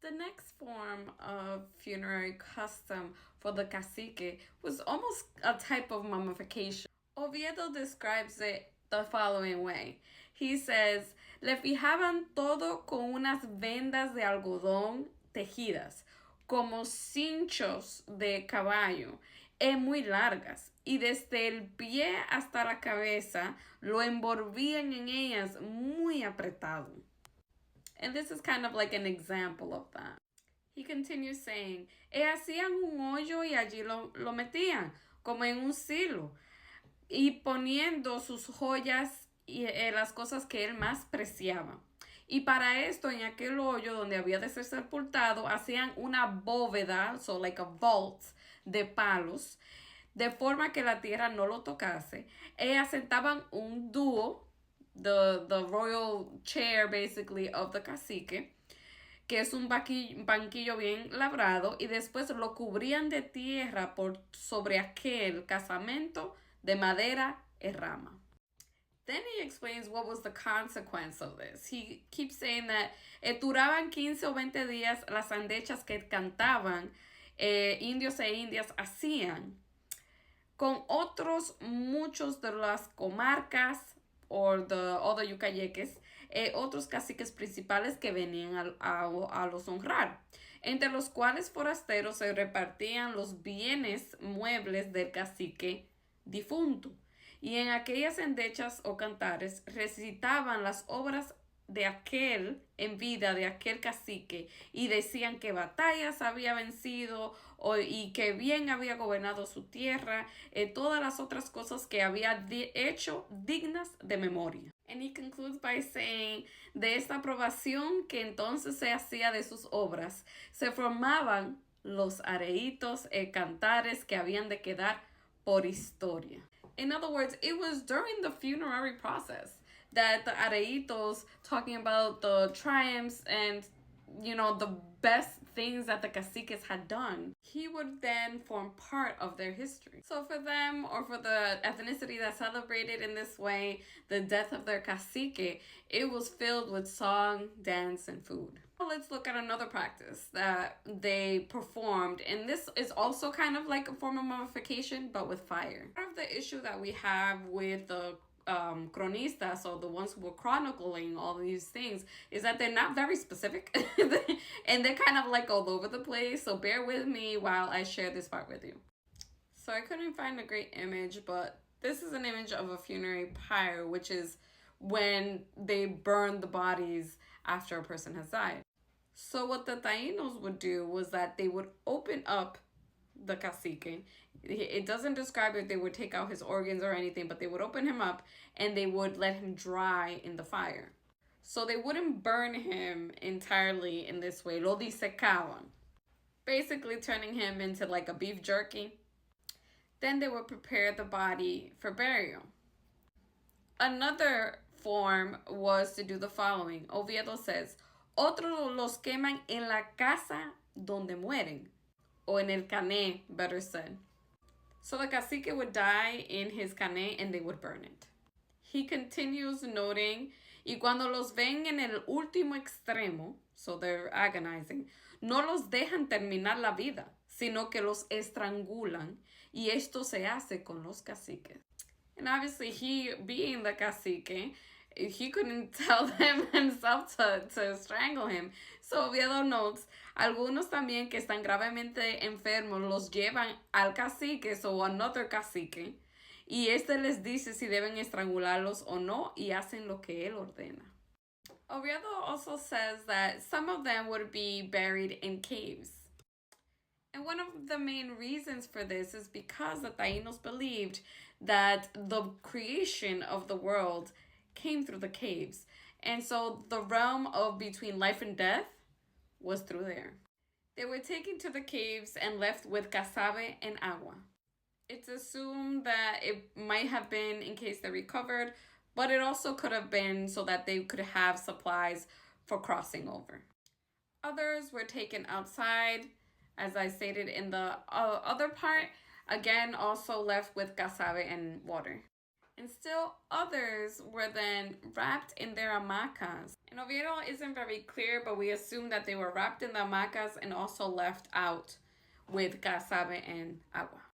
The next form of funerary custom for the cacique was almost a type of mummification. Oviedo describes it the following way. He says, le fijaban todo con unas vendas de algodón tejidas, como cinchos de caballo, muy largas, y desde el pie hasta la cabeza lo envolvían en ellas muy apretado. And this is kind of like an example of that. He continues saying, hacían un hoyo y allí lo metían, como en un silo, y poniendo sus joyas y las cosas que él más preciaba. Y para esto, en aquel hoyo donde había de ser sepultado, hacían una bóveda, so like a vault, de palos, de forma que la tierra no lo tocase. Asentaban un dúo, the royal chair basically of the cacique, que es un banquillo bien labrado, y después lo cubrían de tierra por sobre aquel casamento de madera y rama. Then he explains what was the consequence of this. He keeps saying that duraban 15 o 20 días las andechas que cantaban indios e indias hacían con otros muchos de las comarcas or the other yucayeques, otros caciques principales que venían a los honrar, entre los cuales forasteros se repartían los bienes muebles del cacique difunto. Y en aquellas endechas o cantares recitaban las obras de aquel en vida de aquel cacique y decían que batallas había vencido y que bien había gobernado su tierra, todas las otras cosas que había hecho dignas de memoria. And he concludes by saying, de esta aprobación que entonces se hacía de sus obras, se formaban los areitos y cantares que habían de quedar por historia. In other words, it was during the funerary process that the areitos, talking about the triumphs and, you know, the best things that the caciques had done, he would then form part of their history. So for them, or for the ethnicity that celebrated in this way the death of their cacique, it was filled with song, dance, and food. Let's look at another practice that they performed, and this is also kind of like a form of mummification, but with fire. Part of the issue that we have with the cronistas, or the ones who were chronicling all these things, is that they're not very specific and they're kind of like all over the place, so bear with me while I share this part with you. So I couldn't find a great image, but this is an image of a funerary pyre, which is when they burn the bodies after a person has died. So what the Taínos would do was that they would open up the cacique. It doesn't describe if they would take out his organs or anything, but they would open him up and they would let him dry in the fire. So they wouldn't burn him entirely in this way. Lo disecaban. Basically turning him into like a beef jerky. Then they would prepare the body for burial. Another form was to do the following. Oviedo says, otros los queman en la casa donde mueren. Or en el cané, better said. So the cacique would die in his cané and they would burn it. He continues noting, y cuando los ven en el último extremo, so they're agonizing, no los dejan terminar la vida, sino que los estrangulan, y esto se hace con los caciques. And obviously he, being the cacique, he couldn't tell them himself to strangle him. So Oviedo notes, algunos también que están gravemente enfermos los llevan al cacique, so another cacique, y este les dice si deben estrangularlos o no, y hacen lo que él ordena. Oviedo also says that some of them would be buried in caves. And one of the main reasons for this is because the Taínos believed that the creation of the world came through the caves. And so the realm of between life and death was through there. They were taken to the caves and left with casabe and agua. It's assumed that it might have been in case they recovered, but it also could have been so that they could have supplies for crossing over. Others were taken outside, as I stated in the other part, again also left with casabe and water. And still others were then wrapped in their hamacas And Oviedo isn't very clear, but we assume that they were wrapped in the hamacas and also left out with casabe and agua.